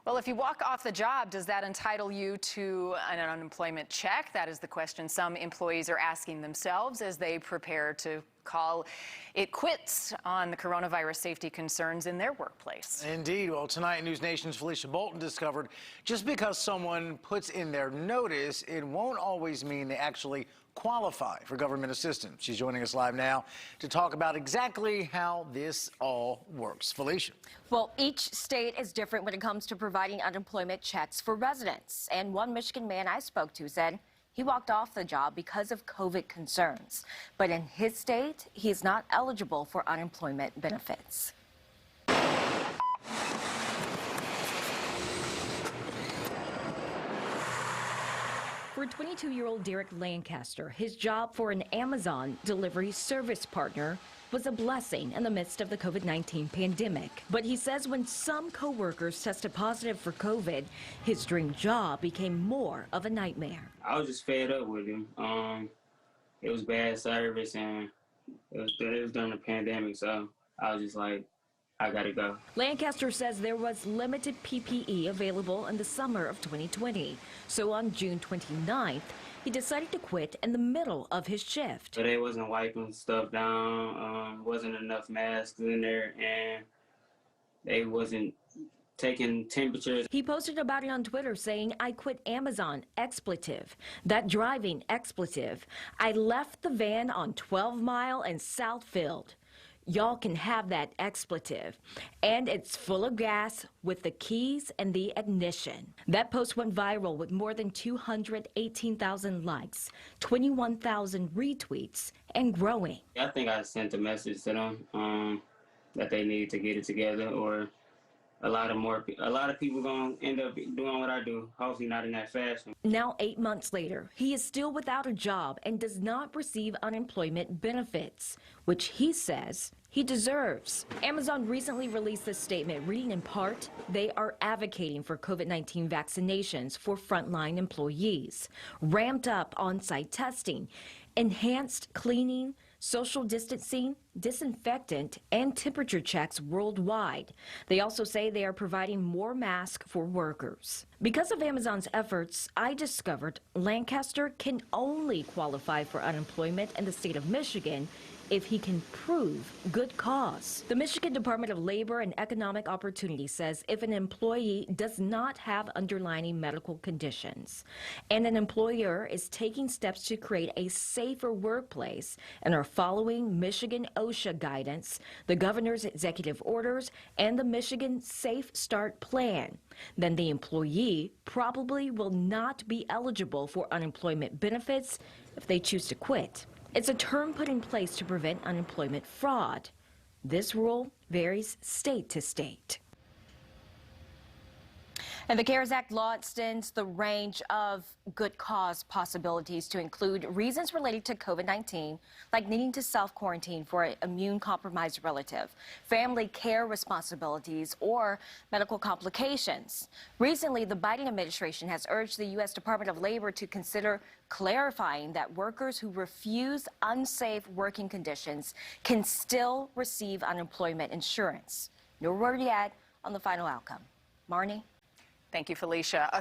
Well, if you walk off the job, does that entitle you to an unemployment check? That is the question some employees are asking themselves as they prepare to call it quits on the coronavirus safety concerns in their workplace. Indeed. Well, tonight, NewsNation's Felicia Bolton discovered just because someone puts in their notice, it won't always mean they actually qualify for government assistance. She's joining us live now to talk about exactly how this all works. Felicia. Well, each state is different when it comes to providing unemployment checks for residents. And one Michigan man I spoke to said he walked off the job because of COVID concerns. But in his state, he is not eligible for unemployment benefits. For 22-year-old Derek Lancaster, his job for an Amazon delivery service partner was a blessing in the midst of the COVID-19 pandemic. But he says when some coworkers tested positive for COVID, his dream job became more of a nightmare. I was just fed up with him. It was bad service, and it was during the pandemic, so I was just like, I gotta go. Lancaster says there was limited PPE available in the summer of 2020. So on June 29th, he decided to quit in the middle of his shift. So they wasn't wiping stuff down, wasn't enough masks in there, and they wasn't taking temperatures. He posted about it on Twitter saying, I quit Amazon, expletive. That driving, expletive. I left the van on 12 Mile and Southfield. Y'all can have that expletive. And it's full of gas with the keys and the ignition. That post went viral with more than 218,000 likes, 21,000 retweets, and growing. I think I sent a message to them that they need to get it together, or a lot of people gonna end up doing what I do, hopefully not in that fashion. Now 8 months later, he is still without a job and does not receive unemployment benefits, which he says he deserves. Amazon recently released this statement reading in part, they are advocating for COVID-19 vaccinations for frontline employees, ramped up on-site testing, enhanced cleaning, social distancing, disinfectant, and temperature checks worldwide. They also say they are providing more masks for workers. Because of Amazon's efforts, I discovered Lancaster can only qualify for unemployment in the state of Michigan if he can prove good cause. The Michigan Department of Labor and Economic Opportunity says if an employee does not have underlying medical conditions and an employer is taking steps to create a safer workplace and are following Michigan OSHA guidance, the governor's executive orders, and the Michigan Safe Start plan, then the employee probably will not be eligible for unemployment benefits if they choose to quit. It's a term put in place to prevent unemployment fraud. This rule varies state to state. And the CARES Act law extends the range of good cause possibilities to include reasons related to COVID-19, like needing to self-quarantine for an immune-compromised relative, family care responsibilities, or medical complications. Recently, the Biden administration has urged the U.S. Department of Labor to consider clarifying that workers who refuse unsafe working conditions can still receive unemployment insurance. No word yet on the final outcome. Marnie? Thank you, Felicia.